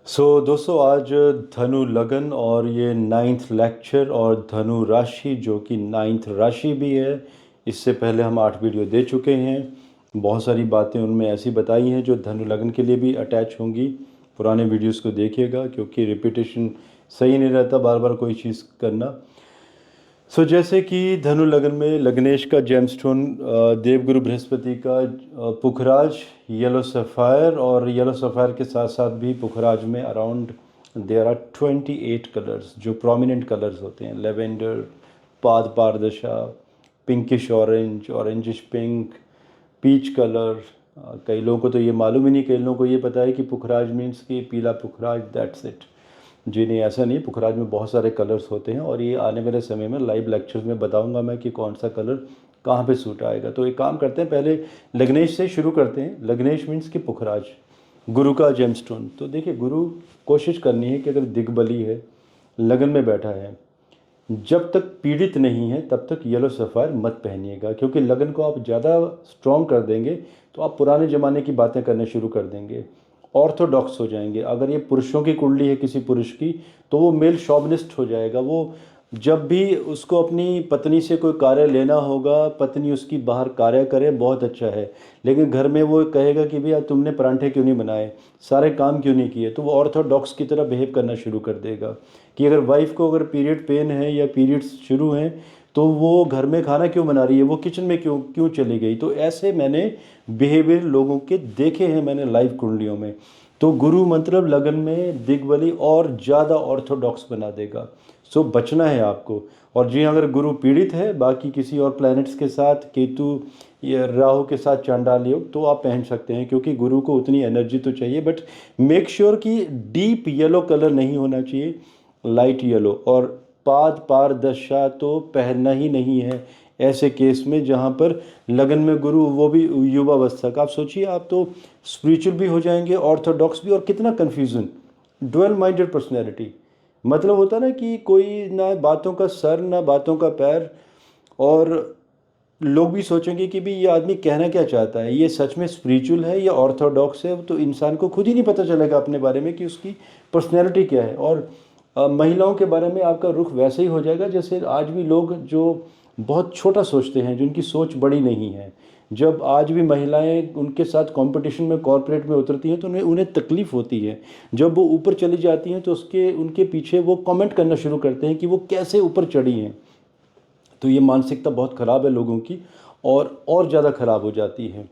दोस्तों आज धनु लगन और ये नाइन्थ लेक्चर और धनु राशि जो कि नाइन्थ राशि भी है। इससे पहले हम 8 वीडियो दे चुके हैं। बहुत सारी बातें उनमें ऐसी बताई हैं जो धनु लगन के लिए भी अटैच होंगी। पुराने वीडियोस को देखिएगा क्योंकि रिपीटेशन सही नहीं रहता, बार बार कोई चीज़ करना। जैसे कि धनु लगन में लग्नेश का जेमस्टोन देवगुरु बृहस्पति का पुखराज येलो सफ़ायर, और येलो सफ़ायर के साथ साथ भी पुखराज में अराउंड देयर आर 28 कलर्स जो प्रोमिनेंट कलर्स होते हैं। लेवेंडर, पाद पारदशा, pinkish orange, orangish pink, peach colour. कई लोगों को तो ये मालूम ही नहीं, कई लोगों को ये पता है कि पुखराज मीन्स कि पीला पुखराज, दैट्स इट। जी नहीं, ऐसा नहीं। पुखराज में बहुत सारे कलर्स होते हैं और ये आने वाले समय में लाइव लेक्चर्स में बताऊंगा मैं कि कौन सा कलर कहाँ पे सूट आएगा। तो एक काम करते हैं, पहले लग्नेश से शुरू करते हैं। लग्नेश मीन्स कि पुखराज, गुरु का जेमस्टोन। तो देखिए, गुरु कोशिश करनी है कि अगर दिग्बली है, लगन में बैठा है, जब तक पीड़ित नहीं है तब तक येलो सफ़ायर मत पहनिएगा, क्योंकि लगन को आप ज़्यादा स्ट्रॉन्ग कर देंगे तो आप पुराने ज़माने की बातें करने शुरू कर देंगे, ऑर्थोडॉक्स हो जाएंगे। अगर ये पुरुषों की कुंडली है किसी पुरुष की, तो वो मेल शॉविनिस्ट हो जाएगा। वो जब भी उसको अपनी पत्नी से कोई कार्य लेना होगा, पत्नी उसकी बाहर कार्य करे, बहुत अच्छा है, लेकिन घर में वो कहेगा कि भैया तुमने परांठे क्यों नहीं बनाए, सारे काम क्यों नहीं किए, तो वो ऑर्थोडॉक्स की तरह बिहेव करना शुरू कर देगा। कि अगर वाइफ को अगर पीरियड पेन है या पीरियड्स शुरू हैं तो वो घर में खाना क्यों बना रही है, वो किचन में क्यों क्यों चली गई। तो ऐसे मैंने बिहेवियर लोगों के देखे हैं मैंने लाइव कुंडलियों में। तो गुरु मतलब लगन में दिग्बली और ज़्यादा ऑर्थोडॉक्स बना देगा। बचना है आपको। और जी, अगर गुरु पीड़ित है बाकी किसी और प्लैनेट्स के साथ, केतु या राहु के साथ चांडाल योग, तो आप पहन सकते हैं, क्योंकि गुरु को उतनी एनर्जी तो चाहिए। बट मेक श्योर कि डीप येलो कलर नहीं होना चाहिए, लाइट येलो। और पाद पारदशा तो पहनना ही नहीं है ऐसे केस में जहाँ पर लगन में गुरु, वो भी युवावस्था का। आप सोचिए, आप तो स्पिरिचुअल भी हो जाएंगे, ऑर्थोडॉक्स भी, और कितना कन्फ्यूज़न। डुअल माइंडेड पर्सनैलिटी मतलब होता ना कि कोई ना बातों का सर ना बातों का पैर। और लोग भी सोचेंगे कि भी ये आदमी कहना क्या चाहता है, ये सच में स्पिरिचुअल है या ऑर्थोडॉक्स है। तो इंसान को खुद ही नहीं पता चलेगा अपने बारे में कि उसकी पर्सनैलिटी क्या है। और महिलाओं के बारे में आपका रुख वैसे ही हो जाएगा जैसे आज भी लोग जो बहुत छोटा सोचते हैं, जिनकी सोच बड़ी नहीं है। जब आज भी महिलाएं उनके साथ कंपटीशन में कॉरपोरेट में उतरती हैं तो उन्हें उन्हें तकलीफ़ होती है। जब वो ऊपर चली जाती हैं तो उनके पीछे वो कमेंट करना शुरू करते हैं कि वो कैसे ऊपर चढ़ी हैं। तो ये मानसिकता बहुत ख़राब है लोगों की, और ज़्यादा ख़राब हो जाती है।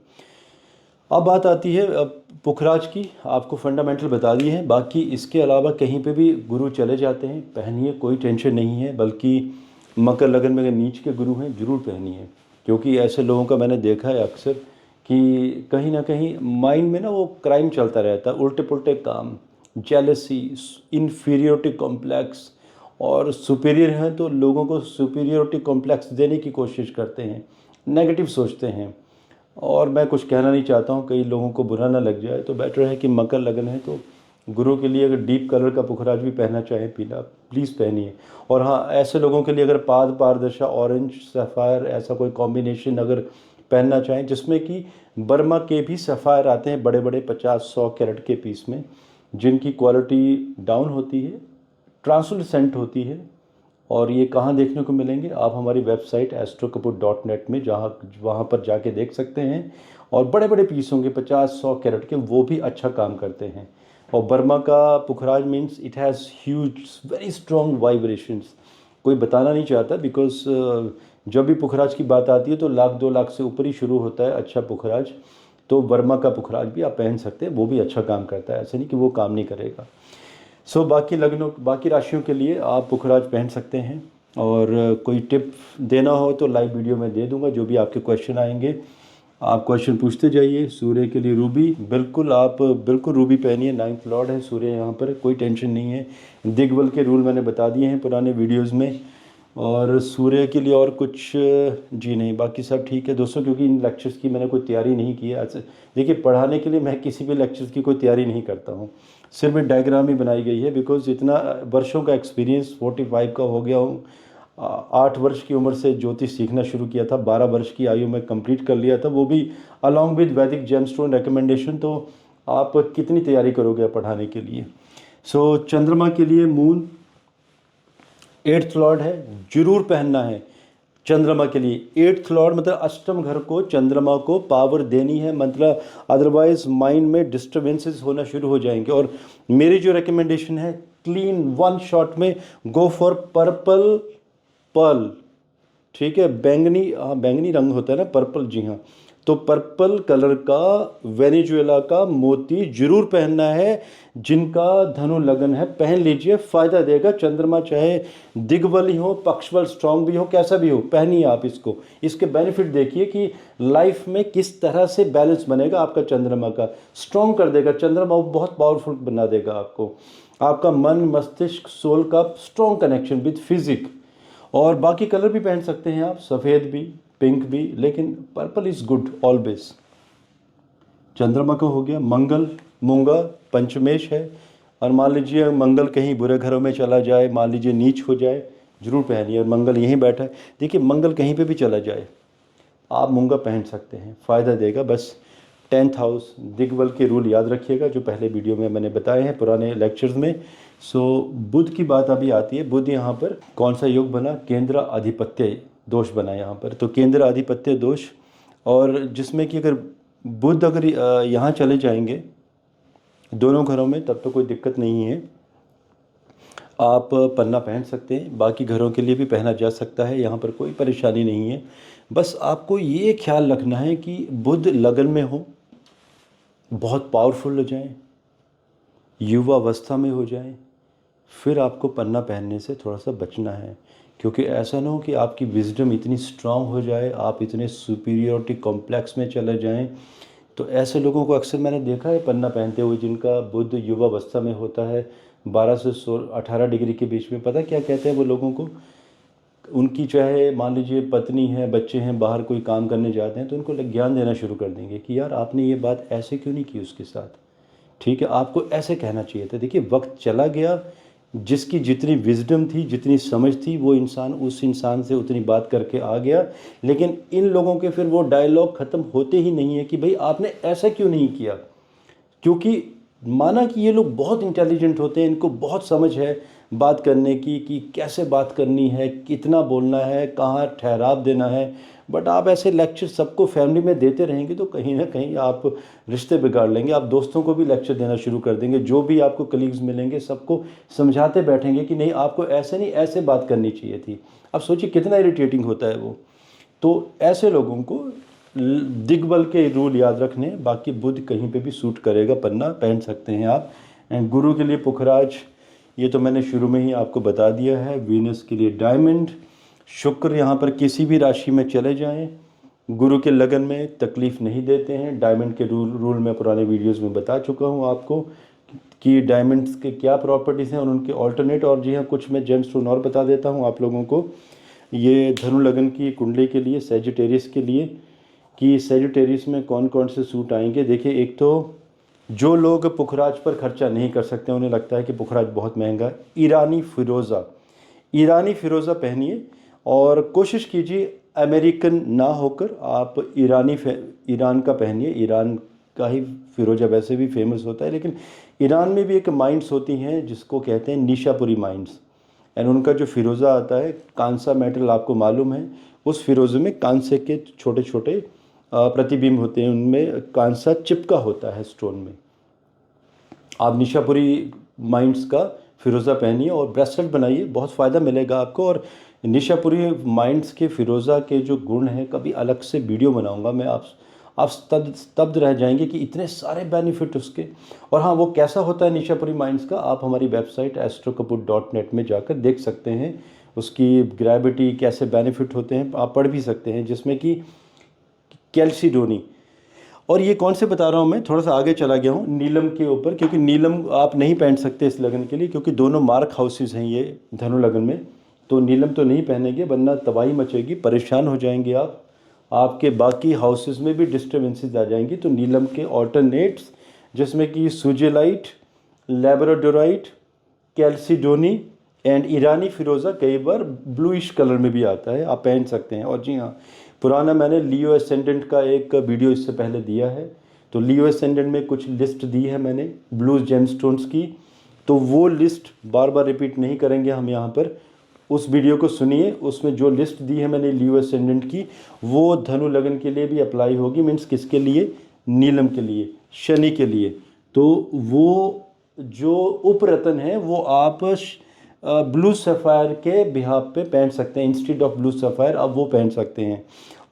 अब बात आती है पुखराज की। आपको फंडामेंटल बता दिए हैं, बाकी इसके अलावा कहीं पे भी गुरु चले जाते हैं पहनिए, कोई टेंशन नहीं है। बल्कि मकर लगन में अगर नीच के गुरु हैं ज़रूर पहनिए, क्योंकि ऐसे लोगों का मैंने देखा है अक्सर कि कहीं ना कहीं माइंड में ना वो क्राइम चलता रहता है, उल्टे पुल्टे काम, जेलसी, इन्फीरियोरिटी कॉम्प्लेक्स। और सुपीरियर हैं तो लोगों को सुपीरियोरिटी कॉम्प्लेक्स देने की कोशिश करते हैं, नेगेटिव सोचते हैं। और मैं कुछ कहना नहीं चाहता हूँ, कई लोगों को बुरा ना लग जाए, तो बेटर है कि मकर लगन है तो गुरु के लिए अगर डीप कलर का पुखराज भी पहनना चाहें पीला, प्लीज़ पहनिए। और हाँ, ऐसे लोगों के लिए अगर पाद पारदशा, ऑरेंज सफ़ायर, ऐसा कोई कॉम्बिनेशन अगर पहनना चाहें जिसमें कि बर्मा के भी सफ़ायर आते हैं बड़े बड़े 50-100 कैरेट के पीस में, जिनकी क्वालिटी डाउन होती है, ट्रांसलूसेंट होती है। और ये कहाँ देखने को मिलेंगे, आप हमारी वेबसाइट astrokapur.net में वहाँ पर जाके देख सकते हैं। और बड़े बड़े पीस होंगे 50-100 कैरेट के, वो भी अच्छा काम करते हैं। और बर्मा का पुखराज means it has huge very strong vibrations. कोई बताना नहीं चाहता, बिकॉज जब भी पुखराज की बात आती है तो 1-2 लाख से ऊपर ही शुरू होता है अच्छा पुखराज। तो बर्मा का पुखराज भी आप पहन सकते हैं, वो भी अच्छा काम करता है, ऐसे नहीं कि वो काम नहीं करेगा। बाकी राशियों के लिए आप पुखराज पहन सकते हैं। और कोई टिप देना हो तो लाइव वीडियो में दे दूंगा, जो भी आपके क्वेश्चन आएंगे आप क्वेश्चन पूछते जाइए। सूर्य के लिए रूबी, आप बिल्कुल रूबी पहनिए, 9th लॉर्ड है सूर्य यहाँ पर, कोई टेंशन नहीं है। दिग्बल के रूल मैंने बता दिए हैं पुराने वीडियोज़ में। और सूर्य के लिए और कुछ जी नहीं, बाकी सब ठीक है दोस्तों, क्योंकि इन लेक्चर्स की मैंने कोई तैयारी नहीं की है। आज देखिए, पढ़ाने के लिए मैं किसी भी लेक्चर्स की कोई तैयारी नहीं करता हूँ, सिर्फ एक डायग्राम ही बनाई गई है। बिकॉज इतना वर्षों का एक्सपीरियंस, 45 का हो गया हूँ। 8 वर्ष की उम्र से ज्योतिष सीखना शुरू किया था, 12 वर्ष की आयु में कंप्लीट कर लिया था, वो भी अलॉन्ग विद वैदिक जेमस्टोन रिकमेंडेशन। तो आप कितनी तैयारी करोगे पढ़ाने के लिए। सो चंद्रमा के लिए मून 8th लॉर्ड है, जरूर पहनना है चंद्रमा के लिए। 8th लॉर्ड मतलब अष्टम घर को, चंद्रमा को पावर देनी है, मतलब अदरवाइज माइंड में डिस्टर्बेंसेस होना शुरू हो जाएंगे। और मेरी जो रिकमेंडेशन है, क्लीन वन शॉट में गो फॉर पर्पल पर्ल, ठीक है, बैंगनी, हाँ बैंगनी रंग होता है ना पर्पल, जी हाँ, तो पर्पल कलर का वेनेजुएला का मोती जरूर पहनना है। जिनका धनु लगन है पहन लीजिए, फ़ायदा देगा। चंद्रमा चाहे दिग्बल ही हो, पक्षबल स्ट्रांग भी हो, कैसा भी हो, पहनिए आप इसको। इसके बेनिफिट देखिए कि लाइफ में किस तरह से बैलेंस बनेगा आपका चंद्रमा का, स्ट्रांग कर देगा चंद्रमा, बहुत पावरफुल बना देगा आपको। आपका मन, मस्तिष्क, सोल का स्ट्रॉन्ग कनेक्शन विद फिजिक। और बाकी कलर भी पहन सकते हैं आप, सफ़ेद भी, पिंक भी, लेकिन पर्पल इज़ गुड ऑलवेज। चंद्रमा का हो गया। मंगल मूंगा पंचमेश है, और मान लीजिए मंगल कहीं बुरे घरों में चला जाए, मान लीजिए नीच हो जाए, जरूर पहनिए। और मंगल यहीं बैठा है, देखिए मंगल कहीं पे भी चला जाए आप मूंगा पहन सकते हैं, फ़ायदा देगा। बस 10th हाउस दिग्बल के रूल याद रखिएगा, जो पहले वीडियो में मैंने बताए हैं पुराने लेक्चर्स में। सो बुध की बात अभी आती है। बुध यहाँ पर कौन सा योग बना, केंद्र आधिपत्य दोष बना यहाँ पर, तो केंद्र आधिपत्य दोष, और जिसमें कि अगर बुध अगर यहाँ चले जाएंगे दोनों घरों में, तब तो कोई दिक्कत नहीं है, आप पन्ना पहन सकते हैं। बाकी घरों के लिए भी पहना जा सकता है, यहाँ पर कोई परेशानी नहीं है। बस आपको ये ख्याल रखना है कि बुध लगन में हो, बहुत पावरफुल हो जाए, युवा अवस्था में हो जाए, फिर आपको पन्ना पहनने से थोड़ा सा बचना है। क्योंकि ऐसा ना हो कि आपकी विजडम इतनी स्ट्रांग हो जाए, आप इतने सुपीरियरिटी कॉम्प्लेक्स में चले जाएं। तो ऐसे लोगों को अक्सर मैंने देखा है पन्ना पहनते हुए, जिनका बुध युवा अवस्था में होता है 12 से 18 डिग्री के बीच में। पता क्या कहते हैं वो लोगों को, उनकी चाहे मान लीजिए पत्नी है, बच्चे हैं, बाहर कोई काम करने जाते हैं, तो उनको ज्ञान देना शुरू कर देंगे कि यार आपने ये बात ऐसे क्यों नहीं की उसके साथ, ठीक है, आपको ऐसे कहना चाहिए था। देखिए वक्त चला गया, जिसकी जितनी विजडम थी, जितनी समझ थी, वो इंसान उस इंसान से उतनी बात करके आ गया। लेकिन इन लोगों के फिर वो डायलॉग ख़त्म होते ही नहीं है कि भाई आपने ऐसा क्यों नहीं किया, क्योंकि माना कि ये लोग बहुत इंटेलिजेंट होते हैं, इनको बहुत समझ है बात करने की, कि कैसे बात करनी है, कितना बोलना है, कहाँ ठहराव देना है। बट आप ऐसे लेक्चर सबको फैमिली में देते रहेंगे तो कहीं ना कहीं आप रिश्ते बिगाड़ लेंगे। आप दोस्तों को भी लेक्चर देना शुरू कर देंगे, जो भी आपको कलीग्स मिलेंगे सबको समझाते बैठेंगे कि नहीं आपको ऐसे नहीं, ऐसे बात करनी चाहिए थी। अब सोचिए कितना इरिटेटिंग होता है वो। तो ऐसे लोगों को दिग्बल के रूल याद रखने, बाकी बुध कहीं पे भी सूट करेगा, पन्ना पहन सकते हैं आप। एंड गुरु के लिए पुखराज, ये तो मैंने शुरू में ही आपको बता दिया है। वीनस के लिए डायमंड, शुक्र यहाँ पर किसी भी राशि में चले जाएं, गुरु के लगन में तकलीफ़ नहीं देते हैं। डायमंड के रूल मैं पुराने वीडियोस में बता चुका हूँ आपको कि डायमंड्स के क्या प्रॉपर्टीज़ हैं और उनके ऑल्टरनेट। और जी हाँ, कुछ मैं जेमस्टोन और बता देता हूँ आप लोगों को। ये धनु लगन की कुंडली के लिए, सैजिटेरियस के लिए, कि सैजिटेरियस में कौन कौन से सूट आएंगे। देखिए एक तो जो लोग पुखराज पर खर्चा नहीं कर सकते, उन्हें लगता है कि पुखराज बहुत महंगा है, ईरानी फ़िरोज़ा पहनिए। और कोशिश कीजिए अमेरिकन ना होकर आप ईरान का पहनिए। ईरान का ही फ़िरोज़ा वैसे भी फेमस होता है, लेकिन ईरान में भी एक माइंड्स होती हैं जिसको कहते हैं निशापुरी माइंड्स। एंड उनका जो फ़िरोज़ा आता है, कांसा मेटल आपको मालूम है, उस फ़िरोज़े में कांसे के छोटे छोटे प्रतिबिंब होते हैं, उनमें कांसा चिपका होता है स्टोन में। आप निशापुरी माइंड्स का फ़िरोज़ा पहनिए और ब्रेसलेट बनाइए, बहुत फ़ायदा मिलेगा आपको। और निशापुरी माइंड्स के फ़िरोज़ा के जो गुण हैं, कभी अलग से वीडियो बनाऊंगा मैं, आप स्तब्ध रह जाएंगे कि इतने सारे बेनिफिट उसके। और हाँ, वो कैसा होता है निशापुरी माइंड्स का, आप हमारी वेबसाइट astrokaput.net में जाकर देख सकते हैं। उसकी ग्रेविटी कैसे बेनिफिट होते हैं आप पढ़ भी सकते हैं, जिसमें कि कैल्सीडोनी। और ये कौन से बता रहा हूँ मैं, थोड़ा सा आगे चला गया हूँ नीलम के ऊपर, क्योंकि नीलम आप नहीं पहन सकते इस लगन के लिए, क्योंकि दोनों मार्क हाउसेस हैं ये धनु लगन में। तो नीलम तो नहीं पहनेंगे, वरना तबाही मचेगी, परेशान हो जाएंगे आप, आपके बाकी हाउसेस में भी डिस्टर्बेंसेस आ जाएंगी। तो नीलम के ऑल्टरनेट्स, जिसमें कि सुजेलाइट, लैब्राडोराइट, कैल्सीडोनी एंड ईरानी फ़िरोज़ा, कई बार ब्लूइश कलर में भी आता है, आप पहन सकते हैं। और जी हाँ, पुराना मैंने लियो एसेंडेंट का एक वीडियो इससे पहले दिया है, तो लियो एसेंडेंट में कुछ लिस्ट दी है मैंने ब्लू जेमस्टोन्स की, तो वो लिस्ट बार बार रिपीट नहीं करेंगे हम यहाँ पर। उस वीडियो को सुनिए, उसमें जो लिस्ट दी है मैंने लीओ असेंडेंट की, वो धनु लगन के लिए भी अप्लाई होगी। मीन्स किसके लिए? नीलम के लिए, शनि के लिए। तो वो जो उपरतन है वो आप ब्लू सफ़ायर के बिहाफ पे पहन सकते हैं। इंस्टेड ऑफ ब्लू सफ़ायर आप वो पहन सकते हैं।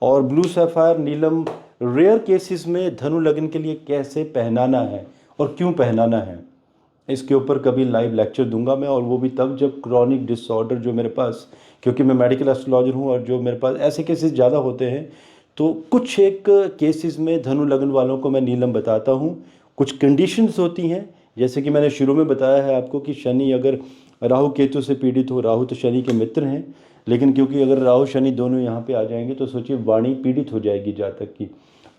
और ब्लू सफ़ायर नीलम रेयर केसेस में धनु लगन के लिए कैसे पहनाना है और क्यों पहनाना है, इसके ऊपर कभी लाइव लेक्चर दूंगा मैं। और वो भी तब जब क्रॉनिक डिसऑर्डर जो मेरे पास, क्योंकि मैं मेडिकल एस्ट्रोलॉजर हूँ और जो मेरे पास ऐसे केसेस ज़्यादा होते हैं, तो कुछ एक केसेस में धनु लगन वालों को मैं नीलम बताता हूँ। कुछ कंडीशंस होती हैं, जैसे कि मैंने शुरू में बताया है आपको कि शनि अगर राहु केतु से पीड़ित हो, राहु तो शनि के मित्र हैं, लेकिन क्योंकि अगर राहु शनि दोनों यहाँ पे आ जाएंगे तो सोचिए वाणी पीड़ित हो जाएगी जातक की।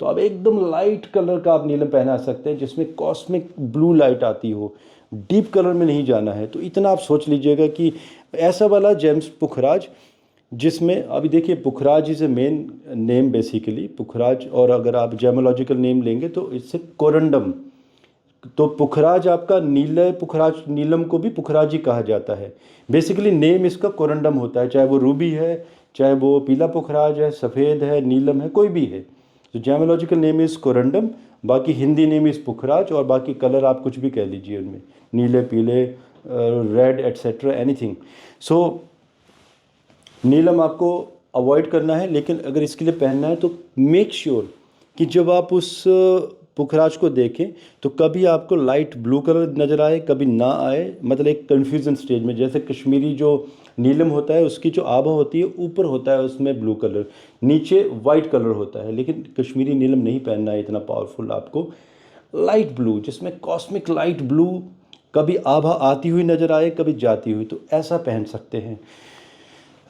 तो अब एकदम लाइट कलर का आप नीलम पहना सकते हैं जिसमें कॉस्मिक ब्लू लाइट आती हो, डीप कलर में नहीं जाना है। तो इतना आप सोच लीजिएगा कि ऐसा वाला जेम्स पुखराज, जिसमें अभी देखिए पुखराज is a main name basically, पुखराज। और अगर आप जेमोलॉजिकल नेम लेंगे तो इससे कोरंडम, तो पुखराज आपका नीले पुखराज, नीलम को भी पुखराज ही कहा जाता है। बेसिकली नेम इसका कोरंडम होता है, चाहे वो रूबी है, चाहे वो पीला पुखराज है, सफ़ेद है, नीलम है, कोई भी है। तो जेमोलॉजिकल नेम इज़ कोरंडम, बाकी हिंदी नेम इज़ पुखराज, और बाकी कलर आप कुछ भी कह लीजिए उनमें, नीले, पीले, रेड एट्सेट्रा, एनीथिंग। सो नीलम आपको अवॉइड करना है, लेकिन अगर इसके लिए पहनना है तो मेक श्योर कि जब आप उस पुखराज को देखें तो कभी आपको लाइट ब्लू कलर नज़र आए, कभी ना आए, मतलब एक कन्फ्यूज़न स्टेज में। जैसे कश्मीरी जो नीलम होता है उसकी जो आभा होती है ऊपर होता है उसमें ब्लू कलर, नीचे वाइट कलर होता है, लेकिन कश्मीरी नीलम नहीं पहनना है इतना पावरफुल। आपको लाइट ब्लू, जिसमें कॉस्मिक लाइट ब्लू, कभी आभा आती हुई नज़र आए, कभी जाती हुई, तो ऐसा पहन सकते हैं।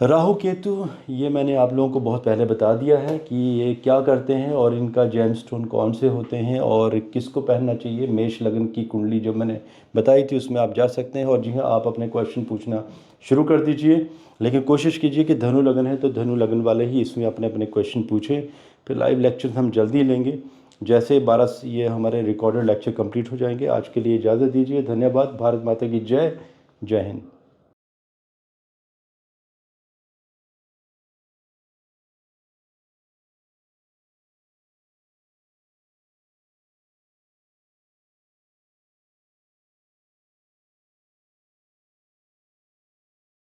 राहु केतु, ये मैंने आप लोगों को बहुत पहले बता दिया है कि ये क्या करते हैं और इनका जेमस्टोन कौन से होते हैं और किसको पहनना चाहिए। मेष लगन की कुंडली जो मैंने बताई थी उसमें आप जा सकते हैं। और जी हाँ, आप अपने क्वेश्चन पूछना शुरू कर दीजिए, लेकिन कोशिश कीजिए कि धनु लगन है तो धनु लगन वाले ही इसमें अपने अपने क्वेश्चन पूछें। फिर लाइव लेक्चर हम जल्दी लेंगे, जैसे 12 ये हमारे रिकॉर्डेड लेक्चर कंप्लीट हो जाएंगे। आज के लिए इजाज़त दीजिए, धन्यवाद। भारत माता की जय, जय हिंद।